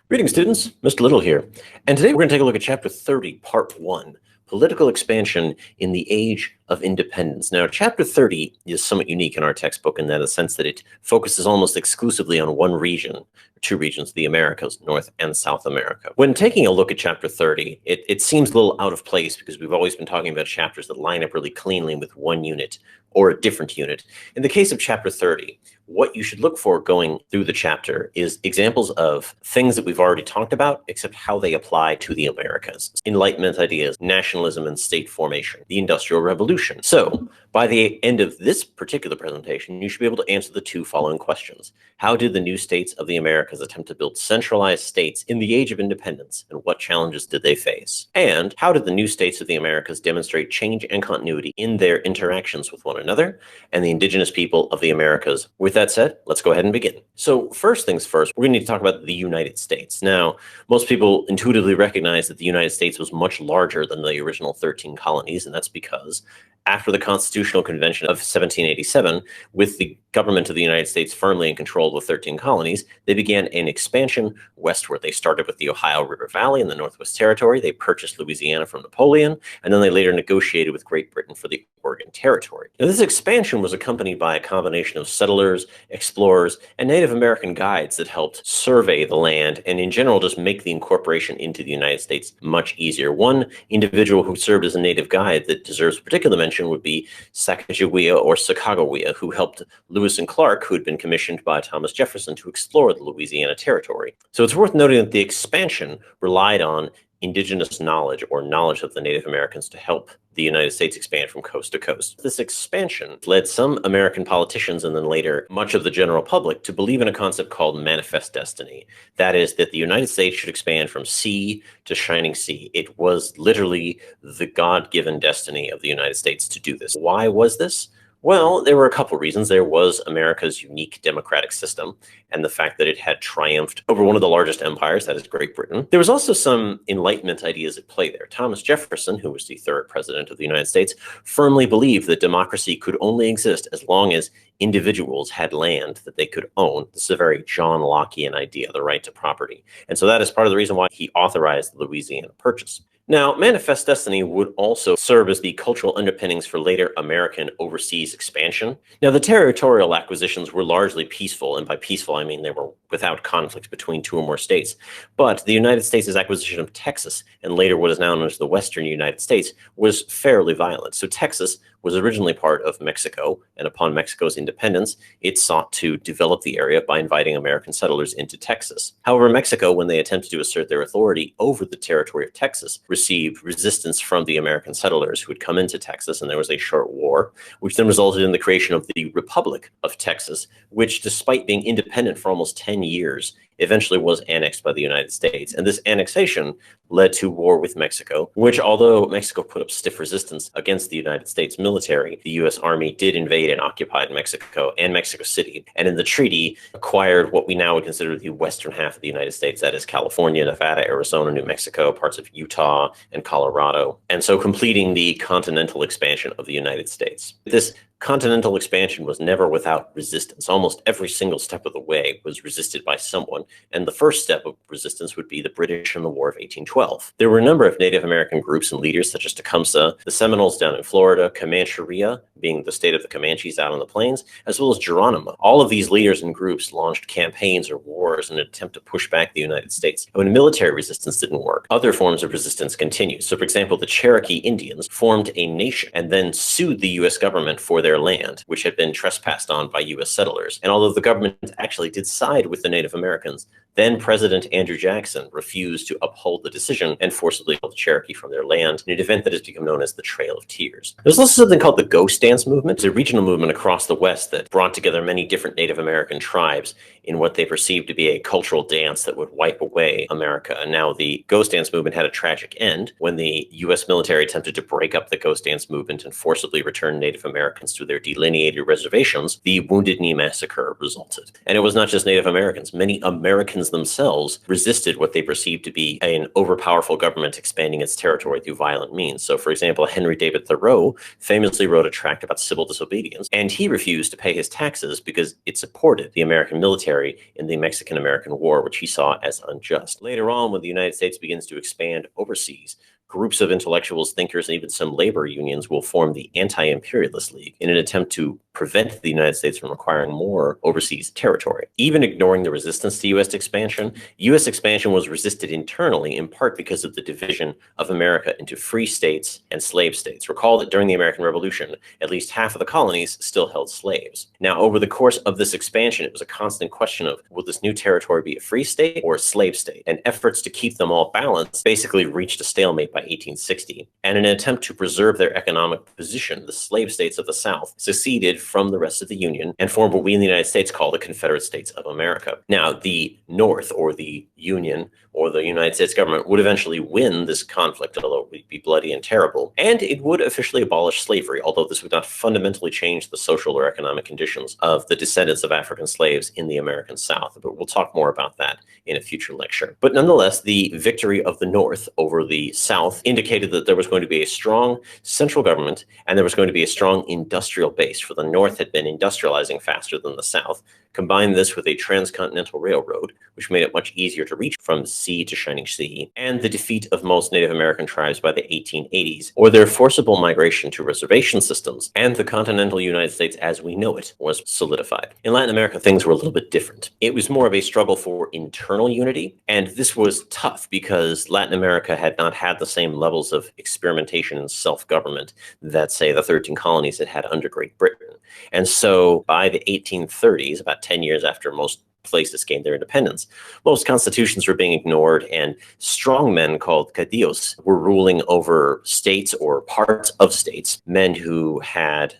Greetings, students. Mr. Little here. And today we're going to take a look at Chapter 30, Part 1, Political Expansion in the Age of Independence. Now, Chapter 30 is somewhat unique in our textbook in the sense that it focuses almost exclusively on one region, or two regions, the Americas, North and South America. When taking a look at Chapter 30, it seems a little out of place because we've always been talking about chapters that line up really cleanly with one unit or a different unit. In the case of Chapter 30, what you should look for going through the chapter is examples of things that we've already talked about, except how they apply to the Americas. Enlightenment ideas, nationalism and state formation, the Industrial Revolution. So, by the end of this particular presentation, you should be able to answer the two following questions. How did the new states of the Americas attempt to build centralized states in the Age of Independence, and what challenges did they face? And how did the new states of the Americas demonstrate change and continuity in their interactions with one another and the indigenous people of the Americas? With that said, let's go ahead and begin. So first things first, we're going to need to talk about the United States. Now, most people intuitively recognize that the United States was much larger than the original 13 colonies, and that's because after the Constitutional Convention of 1787, with the government of the United States firmly in control of the 13 colonies, they began an expansion westward. They started with the Ohio River Valley in the Northwest Territory. They purchased Louisiana from Napoleon, and then they later negotiated with Great Britain for the Oregon Territory. Now, this expansion was accompanied by a combination of settlers, explorers, and Native American guides that helped survey the land and in general just make the incorporation into the United States much easier. One individual who served as a native guide that deserves particular mention would be Sacagawea or Sacagawea, who helped Lewis and Clark, who had been commissioned by Thomas Jefferson to explore the Louisiana Territory. So it's worth noting that the expansion relied on indigenous knowledge or knowledge of the Native Americans to help the United States expand from coast to coast. This expansion led some American politicians and then later much of the general public to believe in a concept called manifest destiny. That is, that the United States should expand from sea to shining sea. It was literally the God-given destiny of the United States to do this. Why was this? Well, there were a couple reasons. There was America's unique democratic system and the fact that it had triumphed over one of the largest empires, that is Great Britain. There was also some Enlightenment ideas at play there. Thomas Jefferson, who was the third president of the United States, firmly believed that democracy could only exist as long as individuals had land that they could own. This is a very John Lockean idea, the right to property. And so that is part of the reason why he authorized the Louisiana Purchase. Now, manifest destiny would also serve as the cultural underpinnings for later American overseas expansion. Now, the territorial acquisitions were largely peaceful, and by peaceful I mean they were without conflict between two or more states. But the United States' acquisition of Texas, and later what is now known as the Western United States, was fairly violent. So Texas was originally part of Mexico, and upon Mexico's independence, it sought to develop the area by inviting American settlers into Texas. However, Mexico, when they attempted to assert their authority over the territory of Texas, received resistance from the American settlers who had come into Texas, and there was a short war, which then resulted in the creation of the Republic of Texas, which, despite being independent for almost 10 years, eventually was annexed by the United States. And this annexation led to war with Mexico, which, although Mexico put up stiff resistance against the United States military, the U.S. Army did invade and occupied Mexico and Mexico City, and in the treaty acquired what we now would consider the western half of the United States, that is California, Nevada, Arizona, New Mexico, parts of Utah, and Colorado, and so completing the continental expansion of the United States. This continental expansion was never without resistance. Almost every single step of the way was resisted by someone, and the first step of resistance would be the British in the War of 1812. There were a number of Native American groups and leaders such as Tecumseh, the Seminoles down in Florida, Comancheria, being the state of the Comanches out on the plains, as well as Geronimo. All of these leaders and groups launched campaigns or wars in an attempt to push back the United States. And when military resistance didn't work, other forms of resistance continued. So, for example, the Cherokee Indians formed a nation and then sued the U.S. government for their land, which had been trespassed on by U.S. settlers. And although the government actually did side with the Native Americans, then President Andrew Jackson refused to uphold the decision and forcibly pulled the Cherokee from their land in an event that has become known as the Trail of Tears. There's also something called the Ghost Dance movement. It's a regional movement across the West that brought together many different Native American tribes in what they perceived to be a cultural dance that would wipe away America. And now the Ghost Dance movement had a tragic end when the U.S. military attempted to break up the Ghost Dance movement and forcibly return Native Americans to their delineated reservations. The Wounded Knee Massacre resulted. And it was not just Native Americans. Many American Americans themselves resisted what they perceived to be an overpowerful government expanding its territory through violent means. So, for example, Henry David Thoreau famously wrote a tract about civil disobedience, and he refused to pay his taxes because it supported the American military in the Mexican-American War, which he saw as unjust. Later on, when the United States begins to expand overseas, groups of intellectuals, thinkers, and even some labor unions will form the Anti-Imperialist League in an attempt to prevent the United States from acquiring more overseas territory. Even ignoring the resistance to U.S. expansion was resisted internally, in part because of the division of America into free states and slave states. Recall that during the American Revolution, at least half of the colonies still held slaves. Now, over the course of this expansion, it was a constant question of, will this new territory be a free state or a slave state? And efforts to keep them all balanced basically reached a stalemate by 1860. And in an attempt to preserve their economic position, the slave states of the South seceded from the rest of the Union and formed what we in the United States call the Confederate States of America. Now, the North, or the Union, or the United States government would eventually win this conflict, although it would be bloody and terrible, and it would officially abolish slavery, although this would not fundamentally change the social or economic conditions of the descendants of African slaves in the American South. But we'll talk more about that in a future lecture. But nonetheless, the victory of the North over the South indicated that there was going to be a strong central government and there was going to be a strong industrial base, for the North had been industrializing faster than the South. Combine this with a transcontinental railroad, which made it much easier to reach from sea to shining sea, and the defeat of most Native American tribes by the 1880s, or their forcible migration to reservation systems, and the continental United States as we know it was solidified. In Latin America, things were a little bit different. It was more of a struggle for internal unity, and this was tough because Latin America had not had the same levels of experimentation and self-government that, say, the 13 colonies had had under Great Britain. And so by the 1830s, about 10 years after most places gained their independence, most constitutions were being ignored, and strong men called Caudillos were ruling over states or parts of states, men who had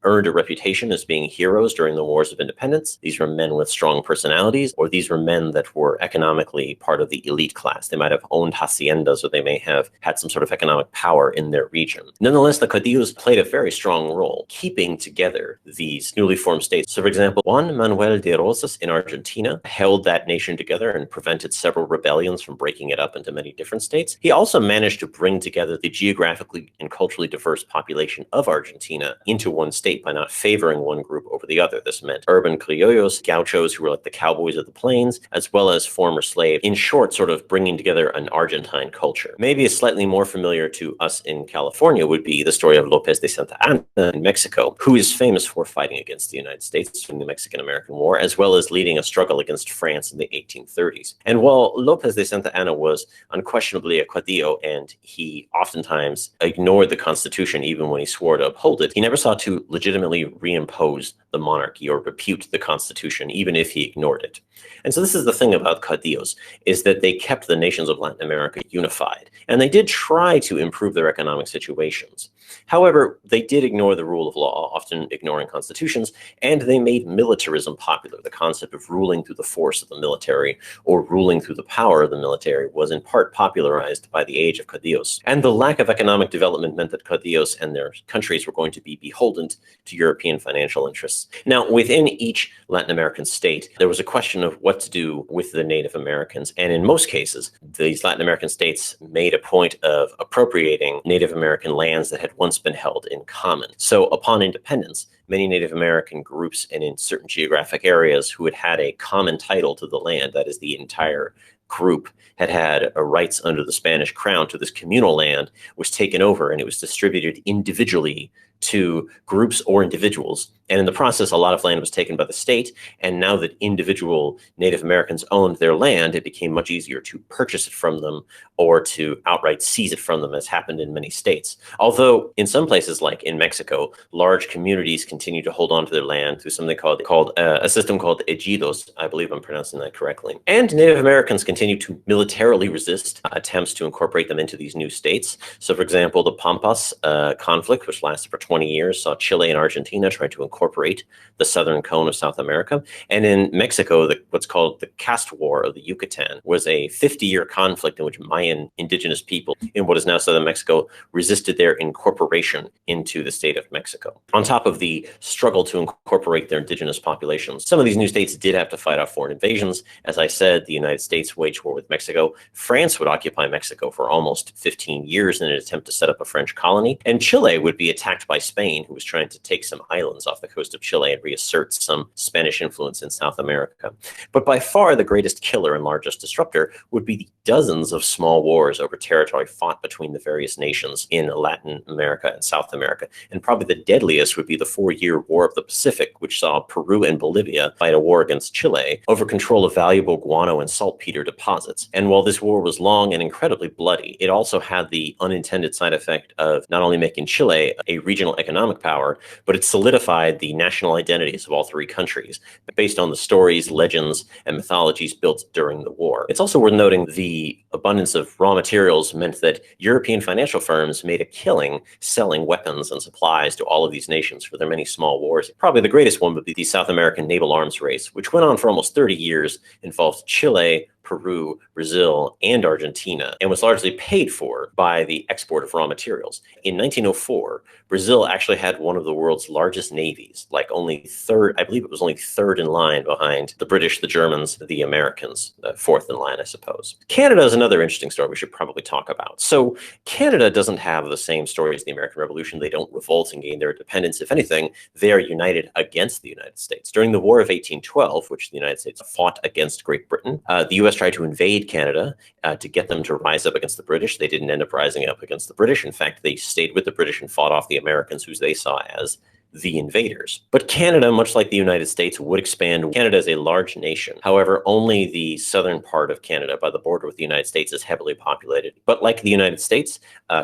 earned a reputation as being heroes during the wars of independence. These were men with strong personalities, or these were men that were economically part of the elite class. They might have owned haciendas, or they may have had some sort of economic power in their region. Nonetheless, the Caudillos played a very strong role keeping together these newly formed states. So, for example, Juan Manuel de Rosas in Argentina held that nation together and prevented several rebellions from breaking it up into many different states. He also managed to bring together the geographically and culturally diverse population of Argentina into one state by not favoring one group over the other. This meant urban criollos, gauchos, who were like the cowboys of the plains, as well as former slaves. In short, sort of bringing together an Argentine culture. Maybe a slightly more familiar to us in California would be the story of López de Santa Anna in Mexico, who is famous for fighting against the United States in the Mexican-American War, as well as leading a struggle against France in the 1830s. And while López de Santa Anna was unquestionably a Caudillo, and he oftentimes ignored the Constitution even when he swore to uphold it, he never sought to legitimately reimpose the monarchy or repute the Constitution, even if he ignored it. And so this is the thing about Caudillos, is that they kept the nations of Latin America unified, and they did try to improve their economic situations. However, they did ignore the rule of law, often ignoring constitutions, and they made militarism popular. The concept of ruling through the force of the military, or ruling through the power of the military, was in part popularized by the age of Caudillos. And the lack of economic development meant that Caudillos and their countries were going to be beholden to European financial interests. Now, within each Latin American state, there was a question of what to do with the Native Americans, and in most cases, these Latin American states made a point of appropriating Native American lands that had once been held in common. So upon independence, many Native American groups and in certain geographic areas who had had a common title to the land, that is, the entire group had had rights under the Spanish crown to this communal land, was taken over, and it was distributed individually to groups or individuals. And in the process, a lot of land was taken by the state. And now that individual Native Americans owned their land, it became much easier to purchase it from them or to outright seize it from them, as happened in many states. Although in some places, like in Mexico, large communities continue to hold on to their land through something called a system called ejidos. I believe I'm pronouncing that correctly. And Native Americans continue to militarily resist attempts to incorporate them into these new states. So, for example, the Pampas conflict, which lasted for 20 years saw Chile and Argentina try to incorporate the southern cone of South America. And in Mexico, what's called the Caste War of the Yucatan was a 50-year conflict in which Mayan indigenous people in what is now southern Mexico resisted their incorporation into the state of Mexico. On top of the struggle to incorporate their indigenous populations, some of these new states did have to fight off foreign invasions. As I said, the United States waged war with Mexico. France would occupy Mexico for almost 15 years in an attempt to set up a French colony. And Chile would be attacked by Spain, who was trying to take some islands off the coast of Chile and reassert some Spanish influence in South America. But by far the greatest killer and largest disruptor would be the dozens of small wars over territory fought between the various nations in Latin America and South America. And probably the deadliest would be the 4-year War of the Pacific, which saw Peru and Bolivia fight a war against Chile over control of valuable guano and saltpeter deposits. And while this war was long and incredibly bloody, it also had the unintended side effect of not only making Chile a regional economic power, but it solidified the national identities of all three countries based on the stories, legends, and mythologies built during the war. It's also worth noting the abundance of raw materials meant that European financial firms made a killing selling weapons and supplies to all of these nations for their many small wars. Probably the greatest one would be the South American naval arms race, which went on for almost 30 years, involved Chile, Peru, Brazil, and Argentina, and was largely paid for by the export of raw materials. In 1904, Brazil actually had one of the world's largest navies, like only third, I believe it was only third in line behind the British, the Germans, the Americans, fourth in line, I suppose. Canada is another interesting story we should probably talk about. So Canada doesn't have the same story as the American Revolution. They don't revolt and gain their independence. If anything, they are united against the United States. During the War of 1812, which the United States fought against Great Britain, the U.S. tried to invade Canada to get them to rise up against the British. They didn't end up rising up against the British. In fact, they stayed with the British and fought off the Americans, who they saw as the invaders. But Canada, much like the United States, would expand. Canada is a large nation. However, only the southern part of Canada by the border with the United States is heavily populated. But like the United States,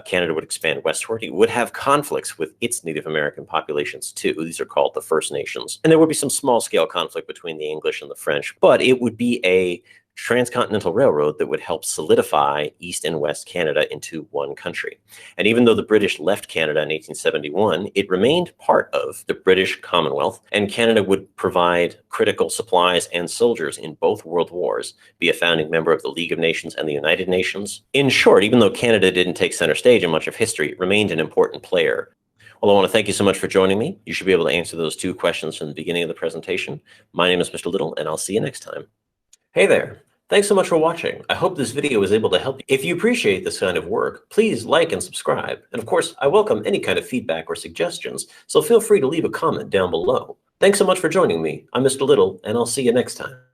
Canada would expand westward. It would have conflicts with its Native American populations too. These are called the First Nations. And there would be some small-scale conflict between the English and the French, but it would be a transcontinental railroad that would help solidify East and West Canada into one country. And even though the British left Canada in 1871, it remained part of the British Commonwealth, and Canada would provide critical supplies and soldiers in both world wars, be a founding member of the League of Nations and the United Nations. In short, even though Canada didn't take center stage in much of history, it remained an important player. Well, I want to thank you so much for joining me. You should be able to answer those 2 questions from the beginning of the presentation. My name is Mr. Little, and I'll see you next time. Hey there. Thanks so much for watching. I hope this video was able to help you. If you appreciate this kind of work, please like and subscribe. And of course, I welcome any kind of feedback or suggestions, so feel free to leave a comment down below. Thanks so much for joining me. I'm Mr. Little, and I'll see you next time.